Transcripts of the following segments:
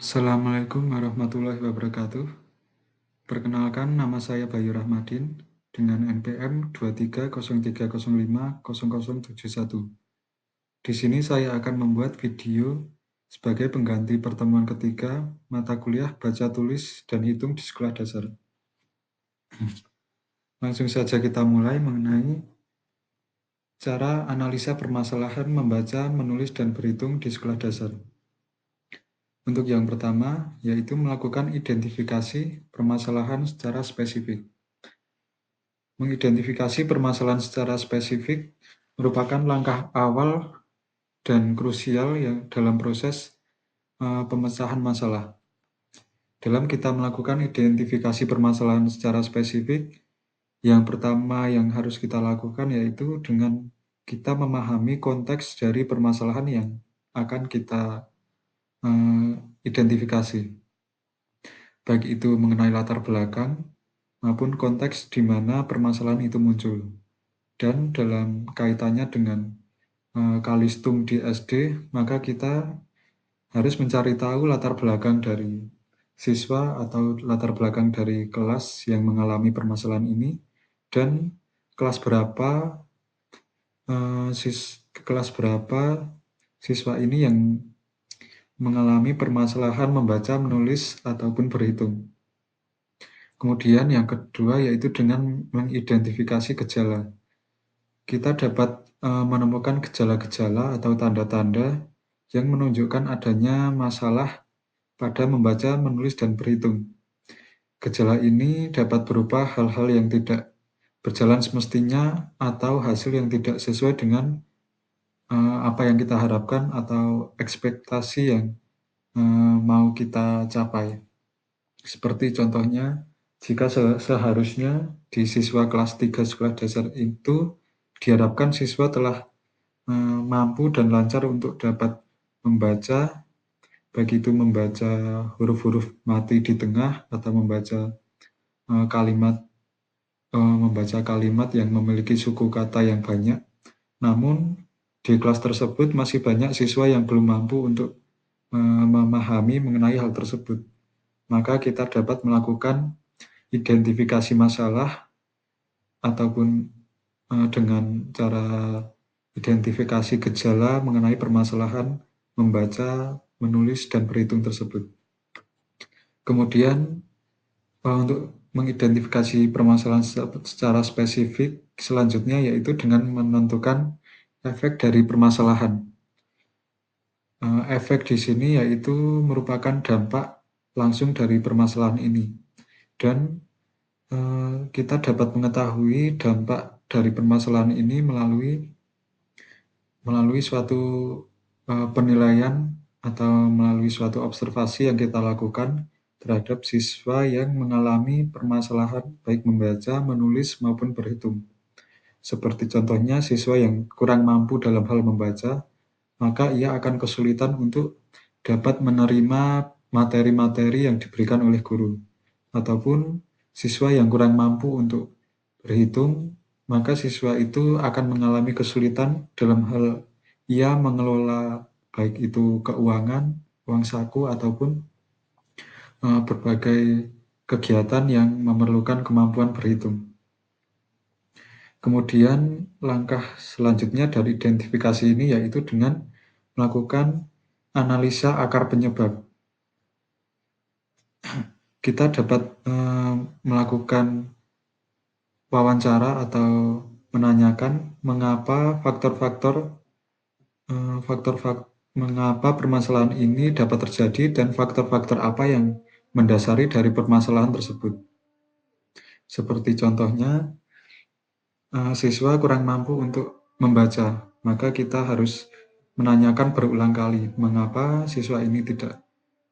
Assalamualaikum warahmatullahi wabarakatuh. Perkenalkan, nama saya Bayu Rahmadin dengan NPM 23030500071. Di sini saya akan membuat video sebagai pengganti pertemuan ketiga mata kuliah baca tulis dan hitung di sekolah dasar. Langsung saja kita mulai mengenai cara analisa permasalahan membaca, menulis, dan berhitung di sekolah dasar. Untuk yang pertama, yaitu melakukan identifikasi permasalahan secara spesifik. Mengidentifikasi permasalahan secara spesifik merupakan langkah awal dan krusial yang dalam proses pemecahan masalah. Dalam kita melakukan identifikasi permasalahan secara spesifik, yang pertama yang harus kita lakukan yaitu dengan kita memahami konteks dari permasalahan yang akan kita identifikasi. Baik itu mengenai latar belakang maupun konteks di mana permasalahan itu muncul. Dan dalam kaitannya dengan Kalistung di SD, maka kita harus mencari tahu latar belakang dari siswa atau latar belakang dari kelas yang mengalami permasalahan ini, dan kelas berapa siswa ini yang mengalami permasalahan membaca, menulis, ataupun berhitung. Kemudian yang kedua yaitu dengan mengidentifikasi gejala. Kita dapat menemukan gejala-gejala atau tanda-tanda yang menunjukkan adanya masalah pada membaca, menulis, dan berhitung. Gejala ini dapat berupa hal-hal yang tidak berjalan semestinya atau hasil yang tidak sesuai dengan apa yang kita harapkan atau ekspektasi yang mau kita capai. Seperti contohnya, jika seharusnya di siswa kelas 3 sekolah dasar itu diharapkan siswa telah mampu dan lancar untuk dapat membaca, baik itu membaca huruf-huruf mati di tengah atau membaca kalimat yang memiliki suku kata yang banyak. Namun di kelas tersebut masih banyak siswa yang belum mampu untuk memahami mengenai hal tersebut. Maka kita dapat melakukan identifikasi masalah ataupun dengan cara identifikasi gejala mengenai permasalahan membaca, menulis, dan berhitung tersebut. Kemudian untuk mengidentifikasi permasalahan secara spesifik selanjutnya yaitu dengan menentukan efek dari permasalahan. Efek di sini yaitu merupakan dampak langsung dari permasalahan ini, dan kita dapat mengetahui dampak dari permasalahan ini melalui suatu penilaian atau melalui suatu observasi yang kita lakukan terhadap siswa yang mengalami permasalahan baik membaca, menulis, maupun berhitung. Seperti contohnya siswa yang kurang mampu dalam hal membaca, maka ia akan kesulitan untuk dapat menerima materi-materi yang diberikan oleh guru. Ataupun siswa yang kurang mampu untuk berhitung, maka siswa itu akan mengalami kesulitan dalam hal ia mengelola baik itu keuangan, uang saku, ataupun berbagai kegiatan yang memerlukan kemampuan berhitung. Kemudian langkah selanjutnya dari identifikasi ini yaitu dengan melakukan analisa akar penyebab. Kita dapat melakukan wawancara atau menanyakan mengapa mengapa permasalahan ini dapat terjadi dan faktor-faktor apa yang mendasari dari permasalahan tersebut. Seperti contohnya, siswa kurang mampu untuk membaca, maka kita harus menanyakan berulang kali mengapa siswa ini tidak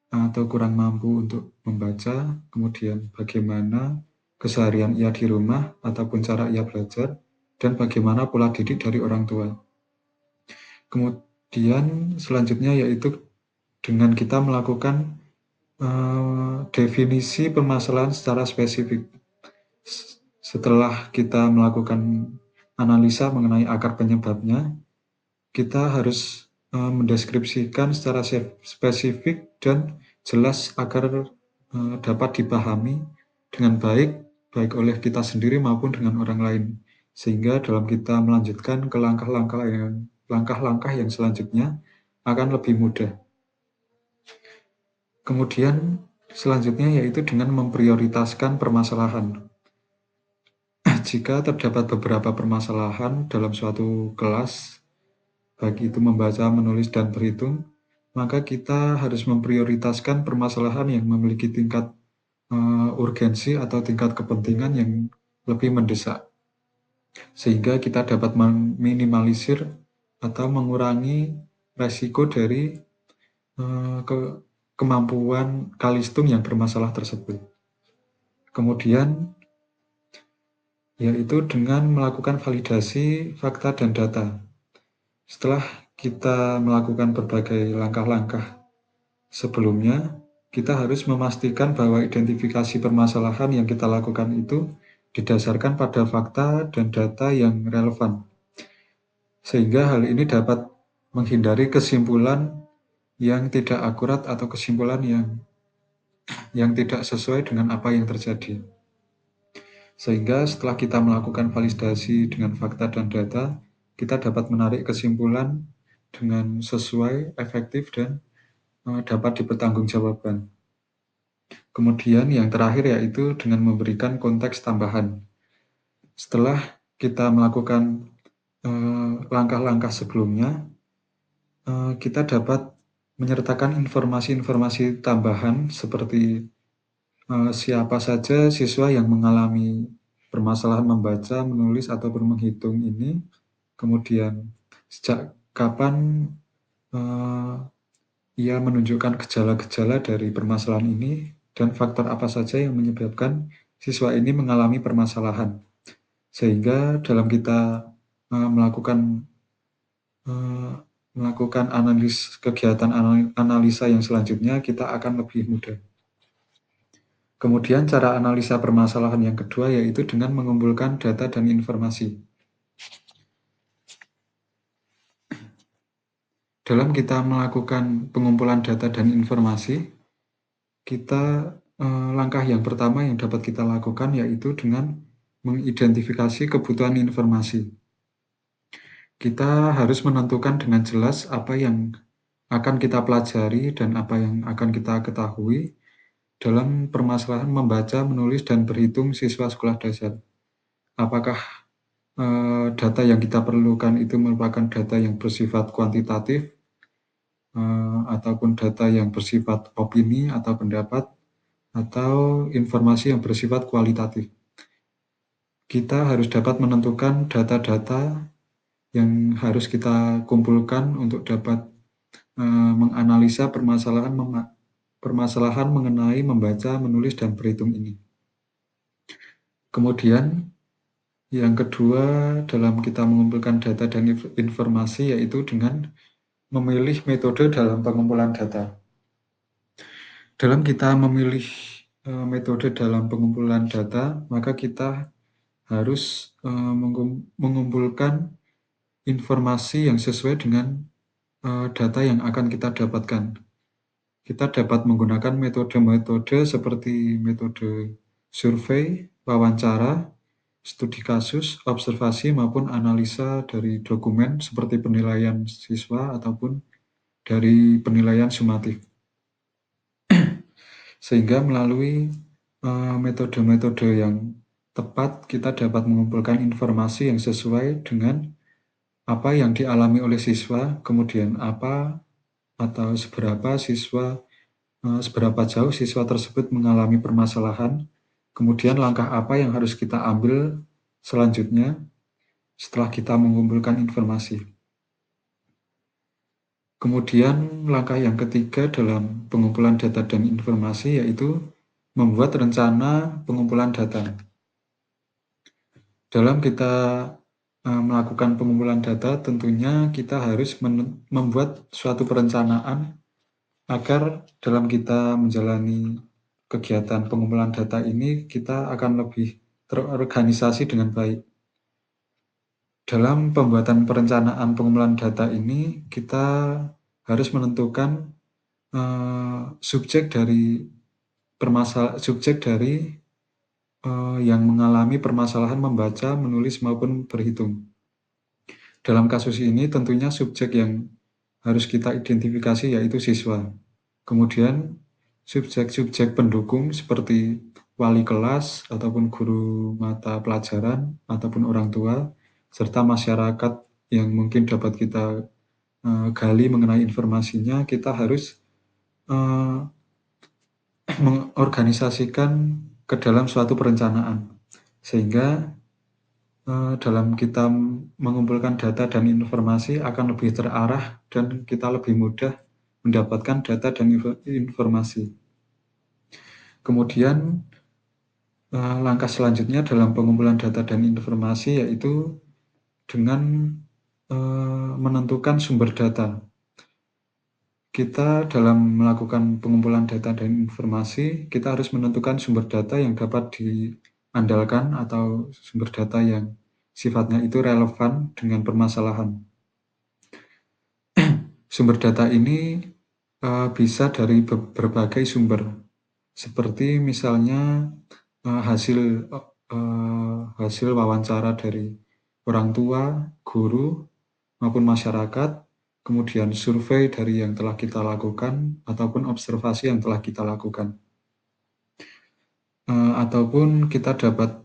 atau kurang mampu untuk membaca, kemudian bagaimana keseharian ia di rumah ataupun cara ia belajar, dan bagaimana pola didik dari orang tua. Kemudian selanjutnya yaitu dengan kita melakukan definisi permasalahan secara spesifik. Setelah kita melakukan analisa mengenai akar penyebabnya, kita harus mendeskripsikan secara spesifik dan jelas agar dapat dipahami dengan baik oleh kita sendiri maupun dengan orang lain. Sehingga dalam kita melanjutkan ke langkah-langkah yang selanjutnya akan lebih mudah. Kemudian selanjutnya yaitu dengan memprioritaskan permasalahan. Jika terdapat beberapa permasalahan dalam suatu kelas, baik itu membaca, menulis, dan berhitung, maka kita harus memprioritaskan permasalahan yang memiliki tingkat urgensi atau tingkat kepentingan yang lebih mendesak, sehingga kita dapat meminimalisir atau mengurangi resiko dari kemampuan kalistung yang bermasalah tersebut. Kemudian yaitu dengan melakukan validasi fakta dan data. Setelah kita melakukan berbagai langkah-langkah sebelumnya, kita harus memastikan bahwa identifikasi permasalahan yang kita lakukan itu didasarkan pada fakta dan data yang relevan, sehingga hal ini dapat menghindari kesimpulan yang tidak akurat atau kesimpulan yang tidak sesuai dengan apa yang terjadi. Sehingga setelah kita melakukan validasi dengan fakta dan data, kita dapat menarik kesimpulan dengan sesuai, efektif, dan dapat dipertanggungjawabkan. Kemudian yang terakhir yaitu dengan memberikan konteks tambahan. Setelah kita melakukan langkah-langkah sebelumnya, kita dapat menyertakan informasi-informasi tambahan seperti siapa saja siswa yang mengalami permasalahan membaca, menulis, ataupun menghitung ini, kemudian sejak kapan ia menunjukkan gejala-gejala dari permasalahan ini, dan faktor apa saja yang menyebabkan siswa ini mengalami permasalahan. Sehingga dalam kita melakukan kegiatan analisa yang selanjutnya, kita akan lebih mudah. Kemudian cara analisa permasalahan yang kedua yaitu dengan mengumpulkan data dan informasi. Dalam kita melakukan pengumpulan data dan informasi, langkah yang pertama yang dapat kita lakukan yaitu dengan mengidentifikasi kebutuhan informasi. Kita harus menentukan dengan jelas apa yang akan kita pelajari dan apa yang akan kita ketahui dalam permasalahan membaca, menulis, dan berhitung siswa sekolah dasar. Apakah data yang kita perlukan itu merupakan data yang bersifat kuantitatif, ataupun data yang bersifat opini atau pendapat, atau informasi yang bersifat kualitatif. Kita harus dapat menentukan data-data yang harus kita kumpulkan untuk dapat menganalisa permasalahan mengenai membaca, menulis, dan berhitung ini. Kemudian yang kedua dalam kita mengumpulkan data dan informasi yaitu dengan memilih metode dalam pengumpulan data. Dalam kita memilih metode dalam pengumpulan data, maka kita harus mengumpulkan informasi yang sesuai dengan data yang akan kita dapatkan. Kita dapat menggunakan metode-metode seperti metode survei, wawancara, studi kasus, observasi, maupun analisa dari dokumen seperti penilaian siswa ataupun dari penilaian sumatif. Sehingga melalui metode-metode yang tepat, kita dapat mengumpulkan informasi yang sesuai dengan apa yang dialami oleh siswa, kemudian apa atau seberapa jauh siswa tersebut mengalami permasalahan, kemudian langkah apa yang harus kita ambil selanjutnya setelah kita mengumpulkan informasi. Kemudian langkah yang ketiga dalam pengumpulan data dan informasi yaitu membuat rencana pengumpulan data. Dalam kita melakukan pengumpulan data, tentunya kita harus membuat suatu perencanaan agar dalam kita menjalani kegiatan pengumpulan data ini, kita akan lebih terorganisasi dengan baik. Dalam pembuatan perencanaan pengumpulan data ini, kita harus menentukan subjek dari yang mengalami permasalahan membaca, menulis, maupun berhitung. Dalam kasus ini tentunya subjek yang harus kita identifikasi yaitu siswa. Kemudian subjek-subjek pendukung seperti wali kelas ataupun guru mata pelajaran ataupun orang tua serta masyarakat yang mungkin dapat kita gali mengenai informasinya, kita harus mengorganisasikan ke dalam suatu perencanaan sehingga dalam kita mengumpulkan data dan informasi akan lebih terarah dan kita lebih mudah mendapatkan data dan informasi. Kemudian langkah selanjutnya dalam pengumpulan data dan informasi yaitu dengan menentukan sumber data. Kita dalam melakukan pengumpulan data dan informasi, kita harus menentukan sumber data yang dapat diandalkan atau sumber data yang sifatnya itu relevan dengan permasalahan. Sumber data ini bisa dari berbagai sumber, seperti misalnya hasil wawancara dari orang tua, guru, maupun masyarakat, kemudian survei dari yang telah kita lakukan, ataupun observasi yang telah kita lakukan. Ataupun kita dapat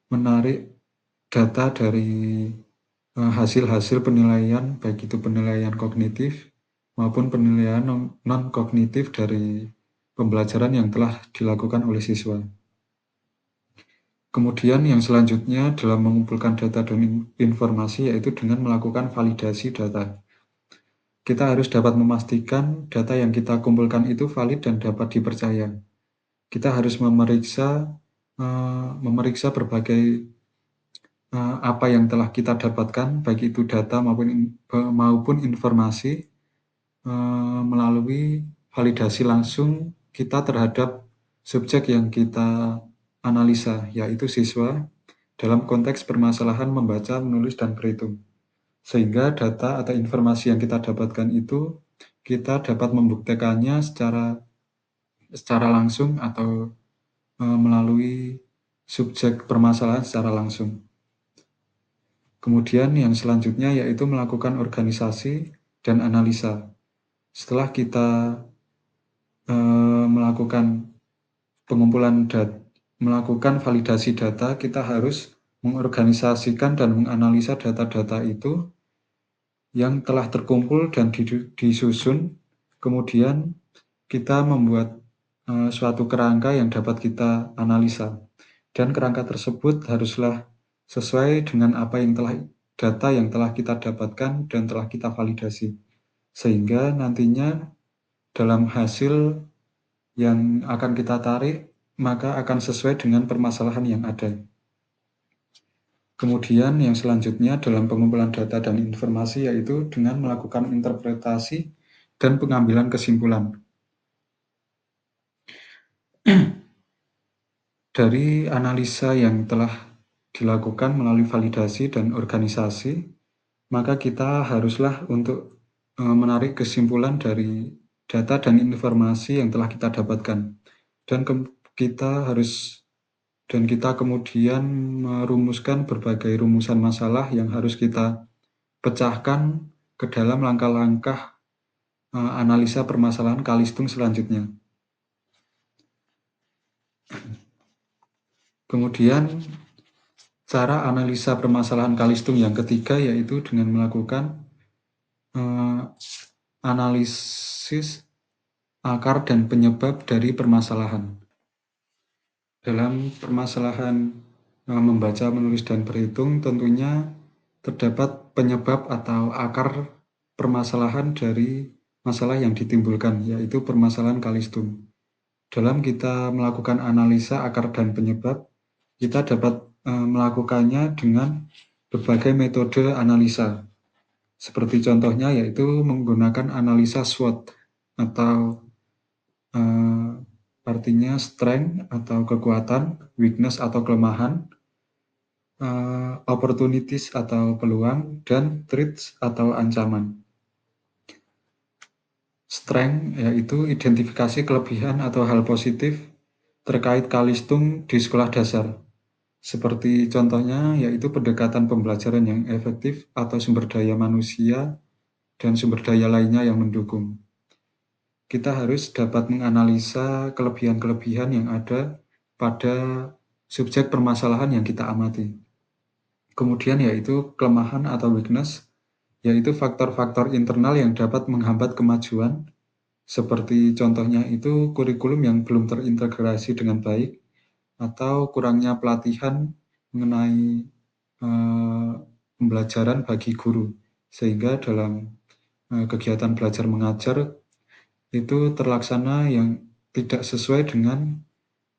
menarik data dari hasil-hasil penilaian, baik itu penilaian kognitif maupun penilaian non-kognitif dari pembelajaran yang telah dilakukan oleh siswa. Kemudian yang selanjutnya dalam mengumpulkan data dan informasi yaitu dengan melakukan validasi data. Kita harus dapat memastikan data yang kita kumpulkan itu valid dan dapat dipercaya. Kita harus memeriksa berbagai apa yang telah kita dapatkan, baik itu data maupun informasi melalui validasi langsung kita terhadap subjek yang kita analisa, yaitu siswa dalam konteks permasalahan membaca, menulis, dan berhitung. Sehingga data atau informasi yang kita dapatkan itu kita dapat membuktikannya secara langsung atau melalui subjek permasalahan secara langsung. Kemudian yang selanjutnya yaitu melakukan organisasi dan analisa. Setelah kita melakukan melakukan validasi data, kita harus mengorganisasikan dan menganalisa data-data itu yang telah terkumpul dan disusun. Kemudian kita membuat suatu kerangka yang dapat kita analisa. Dan kerangka tersebut haruslah sesuai dengan data yang telah kita dapatkan dan telah kita validasi. Sehingga nantinya dalam hasil yang akan kita tarik, maka akan sesuai dengan permasalahan yang ada. Kemudian yang selanjutnya dalam pengumpulan data dan informasi yaitu dengan melakukan interpretasi dan pengambilan kesimpulan. Dari analisa yang telah dilakukan melalui validasi dan organisasi, maka kita haruslah untuk menarik kesimpulan dari data dan informasi yang telah kita dapatkan. Dan kita kemudian merumuskan berbagai rumusan masalah yang harus kita pecahkan ke dalam langkah-langkah analisa permasalahan Kalistung selanjutnya. Kemudian cara analisa permasalahan Kalistung yang ketiga yaitu dengan melakukan analisis akar dan penyebab dari permasalahan. Dalam permasalahan membaca, menulis, dan berhitung tentunya terdapat penyebab atau akar permasalahan dari masalah yang ditimbulkan, yaitu permasalahan Kalistung. Dalam kita melakukan analisa akar dan penyebab, kita dapat melakukannya dengan berbagai metode analisa. Seperti contohnya yaitu menggunakan analisa SWOT atau artinya strength atau kekuatan, weakness atau kelemahan, opportunities atau peluang, dan threats atau ancaman. Strength yaitu identifikasi kelebihan atau hal positif terkait Kalistung di sekolah dasar. Seperti contohnya yaitu pendekatan pembelajaran yang efektif atau sumber daya manusia dan sumber daya lainnya yang mendukung. Kita harus dapat menganalisa kelebihan-kelebihan yang ada pada subjek permasalahan yang kita amati. Kemudian yaitu kelemahan atau weakness, yaitu faktor-faktor internal yang dapat menghambat kemajuan, seperti contohnya itu kurikulum yang belum terintegrasi dengan baik, atau kurangnya pelatihan mengenai pembelajaran bagi guru, sehingga dalam kegiatan belajar mengajar itu terlaksana yang tidak sesuai dengan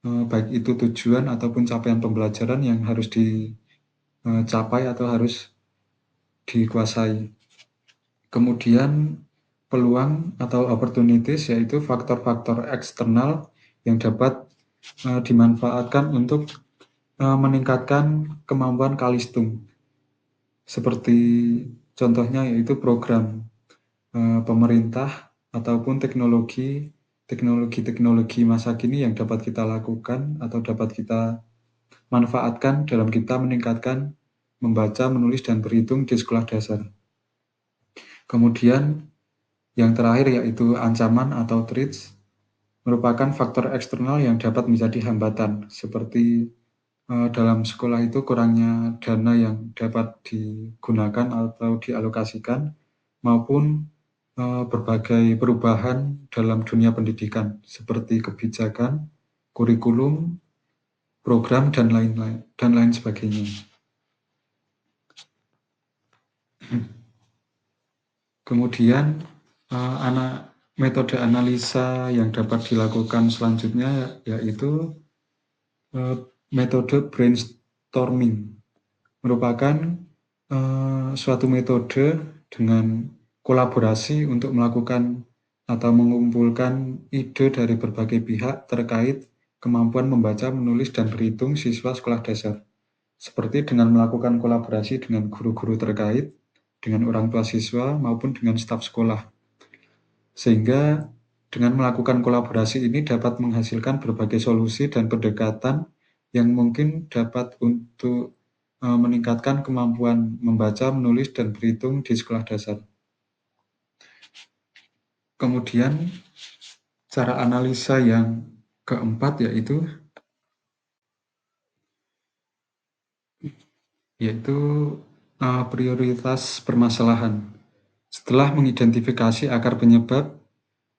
baik itu tujuan ataupun capaian pembelajaran yang harus dicapai atau harus dikuasai. Kemudian peluang atau opportunities yaitu faktor-faktor eksternal yang dapat dimanfaatkan untuk meningkatkan kemampuan Kalistung. Seperti contohnya yaitu program pemerintah ataupun teknologi masa kini yang dapat kita lakukan atau dapat kita manfaatkan dalam kita meningkatkan membaca, menulis, dan berhitung di sekolah dasar. Kemudian yang terakhir yaitu ancaman atau threats merupakan faktor eksternal yang dapat menjadi hambatan, seperti dalam sekolah itu kurangnya dana yang dapat digunakan atau dialokasikan, maupun berbagai perubahan dalam dunia pendidikan, seperti kebijakan, kurikulum, program, dan lain sebagainya. Kemudian metode analisa yang dapat dilakukan selanjutnya yaitu metode brainstorming, merupakan suatu metode dengan kolaborasi untuk melakukan atau mengumpulkan ide dari berbagai pihak terkait kemampuan membaca, menulis, dan berhitung siswa sekolah dasar, seperti dengan melakukan kolaborasi dengan guru-guru terkait, dengan orang tua siswa, maupun dengan staf sekolah. Sehingga dengan melakukan kolaborasi ini dapat menghasilkan berbagai solusi dan pendekatan yang mungkin dapat untuk meningkatkan kemampuan membaca, menulis, dan berhitung di sekolah dasar. Kemudian cara analisa yang keempat yaitu prioritas permasalahan. Setelah mengidentifikasi akar penyebab,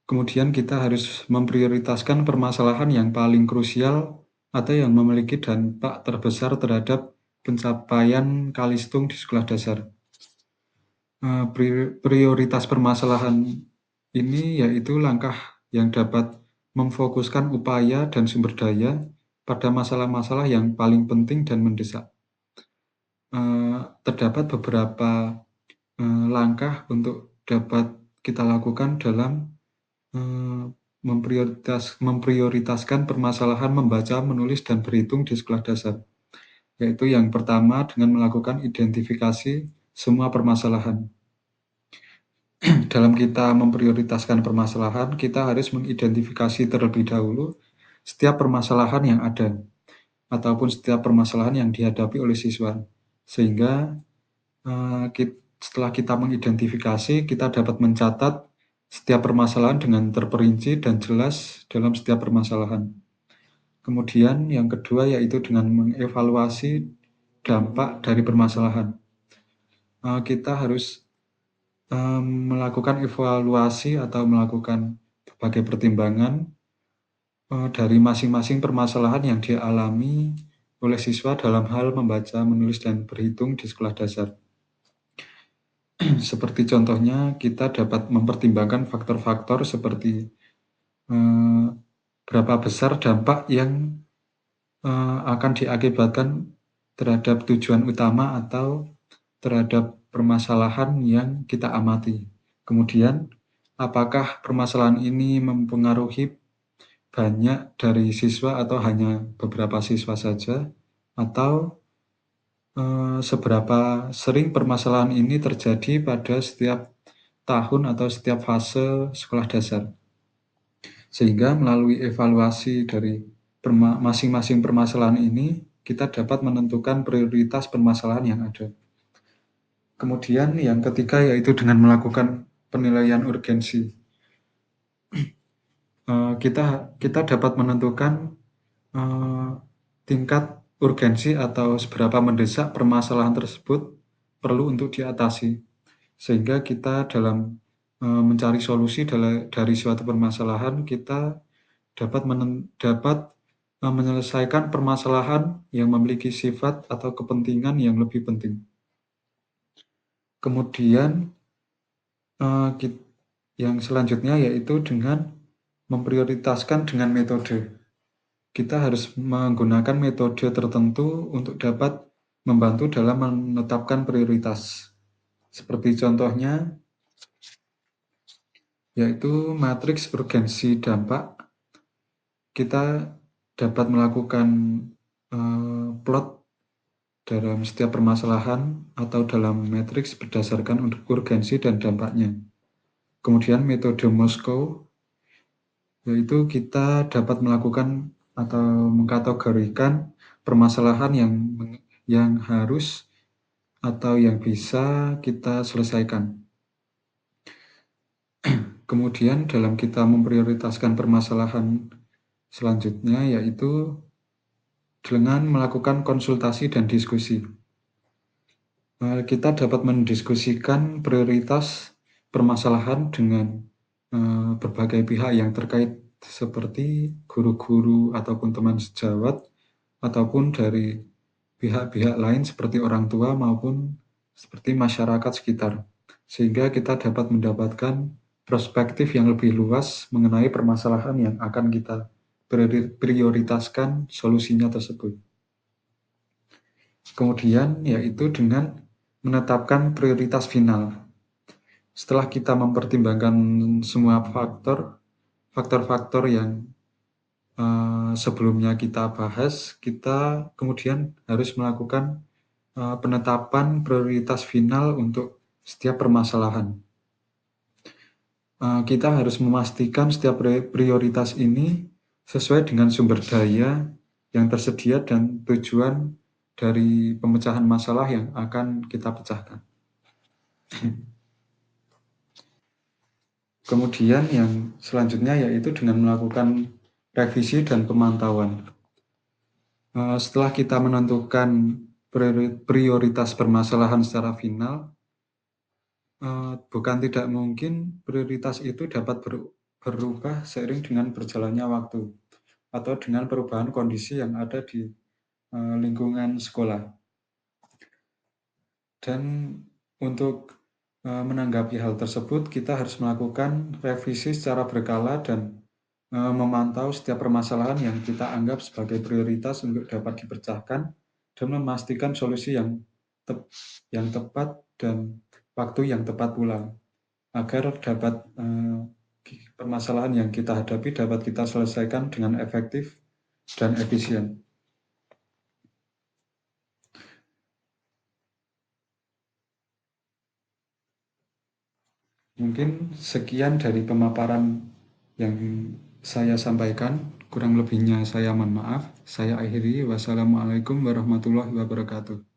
kemudian kita harus memprioritaskan permasalahan yang paling krusial atau yang memiliki dampak terbesar terhadap pencapaian Kalistung di sekolah dasar. Prioritas permasalahan ini yaitu langkah yang dapat memfokuskan upaya dan sumber daya pada masalah-masalah yang paling penting dan mendesak. Terdapat beberapa langkah untuk dapat kita lakukan dalam memprioritaskan permasalahan membaca, menulis, dan berhitung di sekolah dasar. Yaitu yang pertama dengan melakukan identifikasi semua permasalahan. Dalam kita memprioritaskan permasalahan, kita harus mengidentifikasi terlebih dahulu setiap permasalahan yang ada, ataupun setiap permasalahan yang dihadapi oleh siswa. Sehingga setelah kita mengidentifikasi, kita dapat mencatat setiap permasalahan dengan terperinci dan jelas dalam setiap permasalahan. Kemudian yang kedua yaitu dengan mengevaluasi dampak dari permasalahan. Kita harus melakukan evaluasi atau melakukan berbagai pertimbangan dari masing-masing permasalahan yang dialami oleh siswa dalam hal membaca, menulis, dan berhitung di sekolah dasar. Seperti contohnya, kita dapat mempertimbangkan faktor-faktor seperti berapa besar dampak yang akan diakibatkan terhadap tujuan utama atau terhadap permasalahan yang kita amati. Kemudian, apakah permasalahan ini mempengaruhi banyak dari siswa atau hanya beberapa siswa saja, atau seberapa sering permasalahan ini terjadi pada setiap tahun atau setiap fase sekolah dasar. Sehingga melalui evaluasi dari masing-masing permasalahan ini, kita dapat menentukan prioritas permasalahan yang ada. Kemudian yang ketiga yaitu dengan melakukan penilaian urgensi. Kita dapat menentukan tingkat urgensi atau seberapa mendesak permasalahan tersebut perlu untuk diatasi. Sehingga kita dalam mencari solusi dari suatu permasalahan, kita dapat menyelesaikan permasalahan yang memiliki sifat atau kepentingan yang lebih penting. Kemudian yang selanjutnya yaitu dengan memprioritaskan dengan metode. Kita harus menggunakan metode tertentu untuk dapat membantu dalam menetapkan prioritas. Seperti contohnya, yaitu matriks urgensi dampak. Kita dapat melakukan plot dalam setiap permasalahan atau dalam matriks berdasarkan urgensi dan dampaknya. Kemudian metode Moskow, yaitu kita dapat melakukan atau mengkategorikan permasalahan yang harus atau yang bisa kita selesaikan. Kemudian dalam kita memprioritaskan permasalahan selanjutnya yaitu dengan melakukan konsultasi dan diskusi. Kita dapat mendiskusikan prioritas permasalahan dengan berbagai pihak yang terkait seperti guru-guru ataupun teman sejawat ataupun dari pihak-pihak lain seperti orang tua maupun seperti masyarakat sekitar. Sehingga kita dapat mendapatkan perspektif yang lebih luas mengenai permasalahan yang akan kita prioritaskan solusinya tersebut. Kemudian yaitu dengan menetapkan prioritas final. Setelah kita mempertimbangkan semua faktor-faktor yang sebelumnya kita bahas, kita kemudian harus melakukan penetapan prioritas final untuk setiap permasalahan. Kita harus memastikan setiap prioritas ini sesuai dengan sumber daya yang tersedia dan tujuan dari pemecahan masalah yang akan kita pecahkan. Kemudian yang selanjutnya yaitu dengan melakukan revisi dan pemantauan. Setelah kita menentukan prioritas permasalahan secara final, bukan tidak mungkin prioritas itu dapat berubah seiring dengan berjalannya waktu atau dengan perubahan kondisi yang ada di lingkungan sekolah. Dan untuk menanggapi hal tersebut, kita harus melakukan revisi secara berkala dan memantau setiap permasalahan yang kita anggap sebagai prioritas untuk dapat dipecahkan dan memastikan solusi yang tepat dan waktu yang tepat pula agar dapat permasalahan yang kita hadapi dapat kita selesaikan dengan efektif dan efisien. Mungkin sekian dari pemaparan yang saya sampaikan, kurang lebihnya saya mohon maaf. Saya akhiri. Wassalamualaikum warahmatullahi wabarakatuh.